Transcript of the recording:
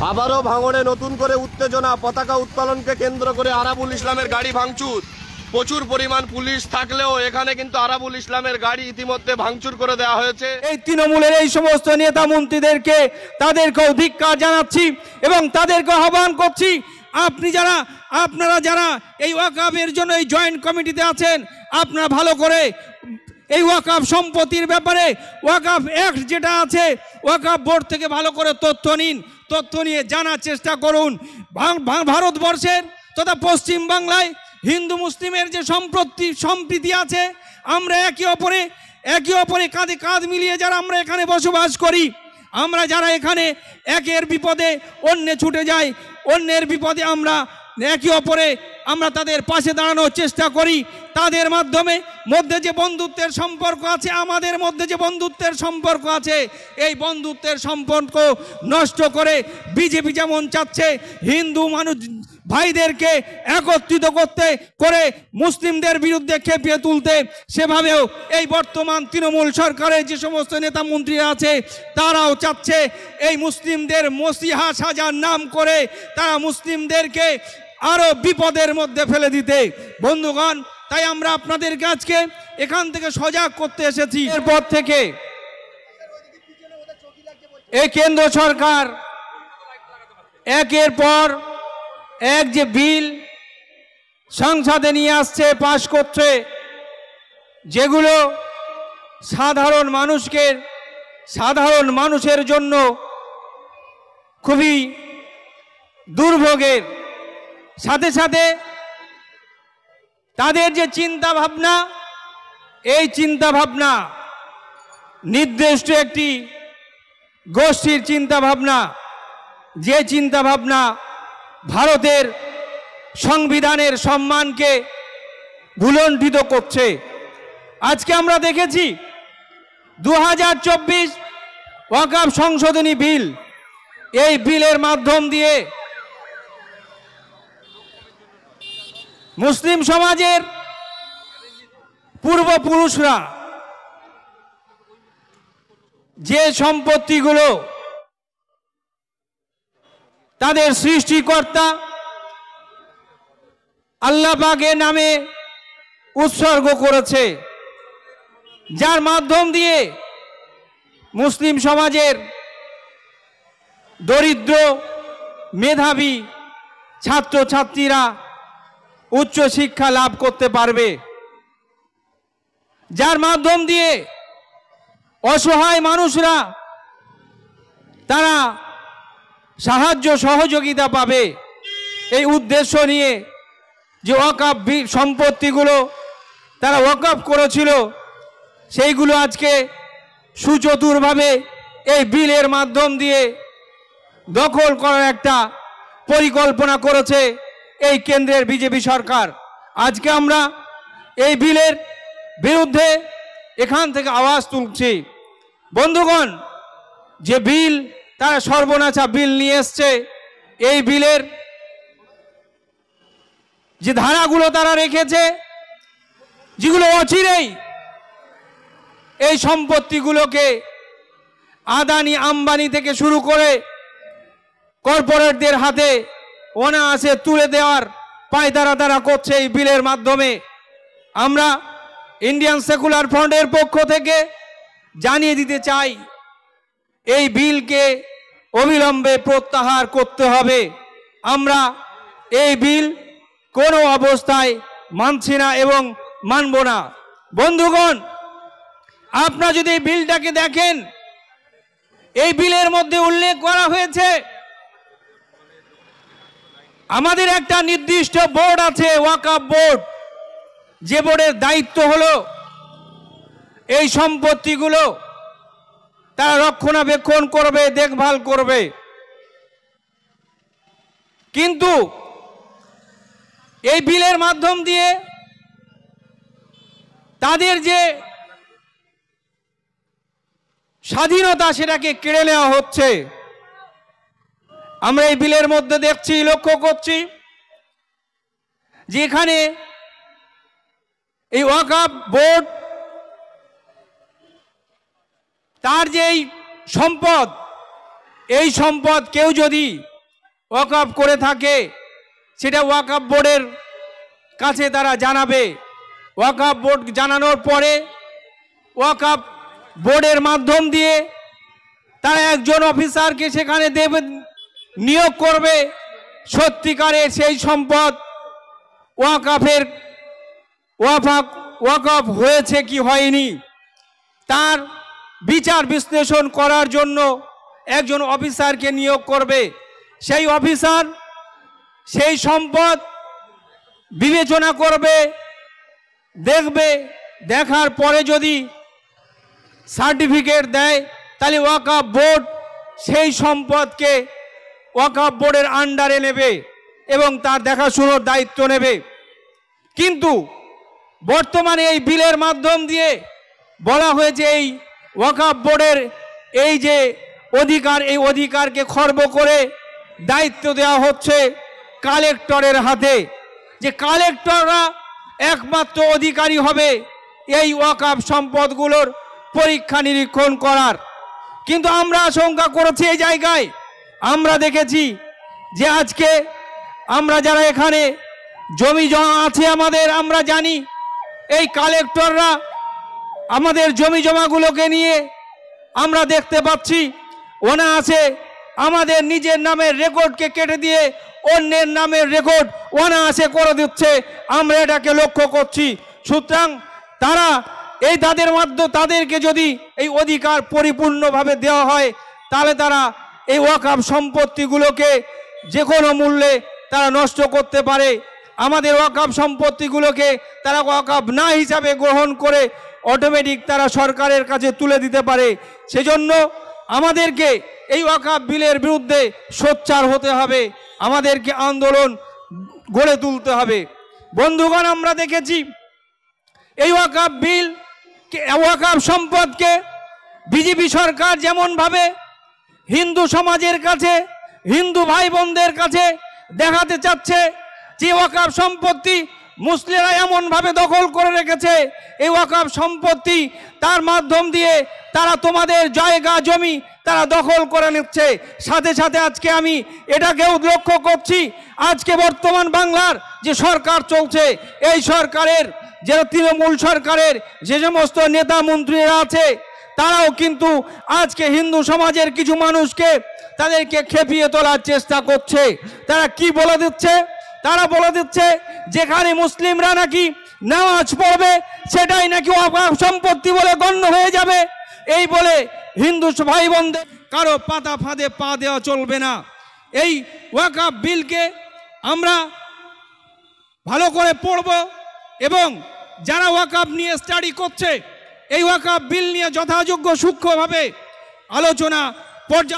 আবারও ভাঙড়ে নতুন করে উত্তেজনা। পতাকা উত্তোলনকে কেন্দ্র করে আরাবুল ইসলামের গাড়ি ভাঙচুর। প্রচুর পরিমাণ পুলিশ থাকলেও এখানে কিন্তু আরাবুল ইসলামের গাড়ি ইতিমধ্যে ভাঙচুর করে দেওয়া হয়েছে। এই তৃণমূলের এই সমস্ত নেতা মন্ত্রীদেরকে তাদেরকেও ধিক্কার জানাচ্ছি এবং তাদেরকে আহ্বান করছি, আপনারা যারা এই ওয়াকফের জন্য এই জয়েন্ট কমিটিতে আছেন, আপনারা ভালো করে এই ওয়াকফ সম্পত্তির ব্যাপারে ওয়াকফ অ্যাক্ট যেটা আছে ওয়াকফ বোর্ড থেকে ভালো করে তথ্য নিন, তথ্য নিয়ে জানার চেষ্টা করুন। ভারতবর্ষের তথা পশ্চিম বাংলায় হিন্দু মুসলিমের যে সম্প্রীতি আছে, আমরা একে অপরে কাঁধে কাঁধ মিলিয়ে যারা আমরা এখানে বসবাস করি, আমরা যারা এখানে একের বিপদে অন্যে ছুটে যাই, অন্যের বিপদে আমরা একে অপরে আমরা তাদের পাশে দাঁড়ানোর চেষ্টা করি। তাদের মধ্যে যে বন্ধুত্বের সম্পর্ক আছে, আমাদের মধ্যে যে বন্ধুত্বের সম্পর্ক আছে, এই বন্ধুত্বের সম্পর্ক নষ্ট করে বিজেপি যেমন চাচ্ছে হিন্দু মানুষ ভাইদেরকে একত্রিত করে মুসলিমদের বিরুদ্ধে খেপিয়ে তুলতে, সেভাবেও এই বর্তমান তৃণমূল সরকারের যে সমস্ত নেতা মন্ত্রীরা আছে তারাও চাচ্ছে এই মুসলিমদের মসিহা সাজার নাম করে তারা মুসলিমদেরকে আরো বিপদের মধ্যে ফেলে দিতে। বন্ধুগণ, তাই আমরা আপনাদের কাছে এখান থেকে সজাগ করতে এসেছি। এরপর থেকে এই কেন্দ্র সরকার একের পর এক যে বিল সংসদে নিয়ে আসছে, পাশ করছে, যেগুলো সাধারণ মানুষের জন্য খুবই দুর্ভোগের, সাথে সাথে তাদের যে চিন্তা ভাবনা, এই চিন্তা ভাবনা নির্দিষ্ট একটি গোষ্ঠীর চিন্তা ভাবনা, যে চিন্তা ভাবনা ভারতের সংবিধানের সম্মানকে ভুলণ্ঠিত করছে। আজকে আমরা দেখেছি 2024 ওয়াকফ সংশোধনী বিল, এই বিলের মাধ্যম দিয়ে মুসলিম সমাজের পূর্বপুরুষরা যে সম্পত্তিগুলো তাদের সৃষ্টিকর্তা আল্লাহ পাকের নামে উৎসর্গ করেছে, যার মাধ্যম দিয়ে মুসলিম সমাজের দরিদ্র মেধাবী ছাত্রছাত্রীরা উচ্চ শিক্ষা লাভ করতে পারবে, যার মাধ্যম দিয়ে অসহায় মানুষরা তারা সাহায্য সহযোগিতা পাবে। এই উদ্দেশ্য নিয়ে যে ওয়াকফ সম্পত্তিগুলো তারা ওয়াকফ করেছিল, সেইগুলো আজকে সুচতুরভাবে এই বিলের মাধ্যম দিয়ে দখল করার একটা পরিকল্পনা করেছে এই কেন্দ্রের বিজেপি সরকার। আজকে আমরা এই বিলের বিরুদ্ধে এখান থেকে আওয়াজ তুলছি। বন্ধুগণ, যে বিল তারা সর্বনাশা বিল নিয়ে এসছে, এই বিলের যে ধারাগুলো তারা রেখেছে, যেগুলো অচিরেই এই সম্পত্তিগুলোকে আদানি আম্বানি থেকে শুরু করে কর্পোরেটদের হাতে অনায়াসে তুলে দেওয়ার পায়তারা তারা করছে এই বিলের মাধ্যমে। আমরা ইন্ডিয়ান সেকুলার ফ্রন্টের পক্ষ থেকে জানিয়ে দিতে চাই, এই বিলকে অবিলম্বে প্রত্যাহার করতে হবে। আমরা এই বিল কোনো অবস্থায় মানছি না এবং মানব না। বন্ধুগণ, আপনারা যদি এই বিলটাকে দেখেন, এই বিলের মধ্যে উল্লেখ করা হয়েছে আমাদের একটা নির্দিষ্ট বোর্ড আছে, ওয়াকফ বোর্ড, যে বোর্ডের দায়িত্ব হলো এই সম্পত্তিগুলো তারা রক্ষণাবেক্ষণ করবে, দেখভাল করবে। কিন্তু এই বিলের মাধ্যম দিয়ে তাদের যে স্বাধীনতা সেটাকে কেড়ে নেওয়া হচ্ছে। আমরা এই বিলের মধ্যে দেখছি, লক্ষ্য করছি যে এখানে এই ওয়াকফ বোর্ড তার যে সম্পদ, এই সম্পদ কেউ যদি ওয়াকফ করে থাকে সেটা ওয়াকফ বোর্ডের কাছে তারা জানাবে। ওয়াকফ বোর্ড জানানোর পরে ওয়াকফ বোর্ডের মাধ্যম দিয়ে তারা একজন অফিসারকে সেখানে দেবে, নিয়োগ করবে। সত্যিকারের সেই সম্পদ ওয়াকফ হয়েছে কি হয়নি তার বিচার বিশ্লেষণ করার জন্য একজন অফিসারকে নিয়োগ করবে। সেই অফিসার সেই সম্পদ বিবেচনা করবে, দেখবে, দেখার পরে যদি সার্টিফিকেট দেয় তাহলে ওয়াকফ বোর্ড সেই সম্পদকে ওয়াকফ বোর্ডের আন্ডারে নেবে এবং তার দেখাশোনার দায়িত্ব নেবে। কিন্তু বর্তমানে এই বিলের মাধ্যম দিয়ে বলা হয়েছে এই ওয়াকফ বোর্ডের এই যে অধিকার, এই অধিকারকে খর্ব করে দায়িত্ব দেওয়া হচ্ছে কালেক্টরের হাতে, যে কালেক্টররা একমাত্র অধিকারী হবে এই ওয়াকফ সম্পদগুলোর পরীক্ষা নিরীক্ষণ করার। কিন্তু আমরা আশঙ্কা করেছি এই জায়গায়, আমরা দেখেছি যে আজকে আমরা যারা এখানে জমি জমা আছে আমাদের, আমরা জানি এই কালেক্টররা আমাদের জমি জমাগুলোকে নিয়ে আমরা দেখতে পাচ্ছি ওনা আছে আমাদের নিজের নামের রেকর্ডকে কেটে দিয়ে অন্যের নামের রেকর্ড ওনা আছে করে দিচ্ছে, আমরা এটাকে লক্ষ্য করছি। সুতরাং তারা এই তাদেরকে যদি এই অধিকার পরিপূর্ণভাবে দেওয়া হয় তাহলে তারা এই ওয়াকফ সম্পত্তিগুলোকে যে কোনো মূল্যে তারা নষ্ট করতে পারে। আমাদের ওয়াকফ সম্পত্তিগুলোকে তারা ওয়াকফ না হিসাবে গ্রহণ করে অটোমেটিক তারা সরকারের কাছে তুলে দিতে পারে। সেজন্য আমাদেরকে এই ওয়াকফ বিলের বিরুদ্ধে সোচ্চার হতে হবে, আমাদেরকে আন্দোলন গড়ে তুলতে হবে। বন্ধুগণ, আমরা দেখেছি এই ওয়াকফ বিল, ওয়াকফ সম্পদকে বিজেপি সরকার যেমনভাবে হিন্দু সমাজের কাছে, হিন্দু ভাই বোনদের কাছে দেখাতে চাচ্ছে যে ওয়াকফ সম্পত্তি মুসলিমরা এমনভাবে দখল করে রেখেছে, এই ওয়াকফ সম্পত্তি তার মাধ্যম দিয়ে তারা তোমাদের জায়গা জমি তারা দখল করে নিচ্ছে। সাথে সাথে আজকে আমি এটাকেও লক্ষ্য করছি, আজকে বর্তমান বাংলার যে সরকার চলছে, এই সরকারের যে তৃণমূল সরকারের যে সমস্ত নেতা মন্ত্রীরা আছে তারাও কিন্তু আজকে হিন্দু সমাজের কিছু মানুষকে তাদেরকে খেপিয়ে তোলার চেষ্টা করছে। তারা কি বলে দিচ্ছে? তারা বলে দিচ্ছে যেখানে মুসলিমরা নাকি নামাজ পড়বে সেটাই নাকি ওয়াকফ সম্পত্তি বলে গণ্য হয়ে যাবে। এই বলে হিন্দু ভাই বোনদের কারো পাতা ফাঁদে পা দেওয়া চলবে না। এই ওয়াকফ বিলকে আমরা ভালো করে পড়ব এবং যারা ওয়াকফ নিয়ে স্টাডি করছে এই ওয়াকফ বিল নিয়ে যথাযোগ্য সূক্ষ্মভাবে আলোচনা